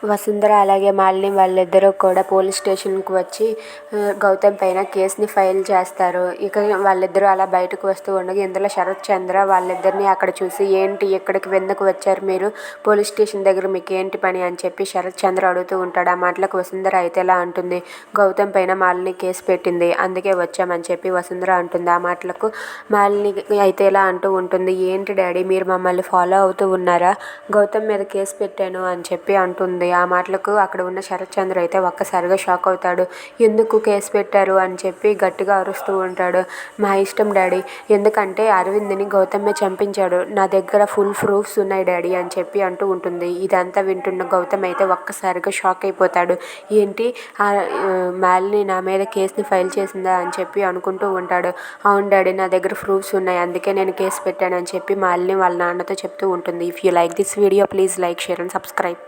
వసుంధర అలాగే మాలిని వాళ్ళిద్దరూ కూడా పోలీస్ స్టేషన్కి వచ్చి గౌతమ్ పైన కేసుని ఫైల్ చేస్తారు. ఇక వాళ్ళిద్దరూ అలా బయటకు వస్తూ ఉండగా ఇందులో శరత్ చంద్ర వాళ్ళిద్దరిని అక్కడ చూసి, ఏంటి ఇక్కడికి ఎందుకు వచ్చారు మీరు, పోలీస్ స్టేషన్ దగ్గర మీకు ఏంటి పని అని చెప్పి శరత్ చంద్ర అడుగుతూ ఉంటాడు. ఆ మాటలకు వసుంధర అయితే ఇలా అంటుంది, గౌతమ్ పైన మాలిని కేసు పెట్టింది, అందుకే వచ్చామని చెప్పి వసుంధర అంటుంది. ఆ మాటలకు మాలిని అయితే ఇలా అంటూ ఉంటుంది, ఏంటి డాడీ మీరు మమ్మల్ని ఫాలో అవుతూ ఉన్నారా, గౌతమ్ మీద కేసు పెట్టాను అని చెప్పి అంటుంది. ఆ మాటలకు అక్కడ ఉన్న శరత్ చంద్ర అయితే ఒక్కసారిగా షాక్ అవుతాడు. ఎందుకు కేసు పెట్టారు అని చెప్పి గట్టిగా అరుస్తూ ఉంటాడు. మా ఇష్టం డాడీ, ఎందుకంటే అరవింద్ని గౌతమే చంపించాడు, నా దగ్గర ఫుల్ ప్రూఫ్స్ ఉన్నాయి డాడీ అని చెప్పి అంటూ ఉంటుంది. ఇదంతా వింటున్న గౌతమ్ అయితే ఒక్కసారిగా షాక్ అయిపోతాడు. ఏంటి మాలిని నా మీద కేసుని ఫైల్ చేసిందా అని చెప్పి అనుకుంటూ ఉంటాడు. అవును డాడీ, నా దగ్గర ప్రూఫ్స్ ఉన్నాయి, అందుకే నేను కేసు పెట్టానని చెప్పి మాలిని వాళ్ళ నాన్నతో చెప్తూ ఉంటుంది. If you like this video please like, share and subscribe.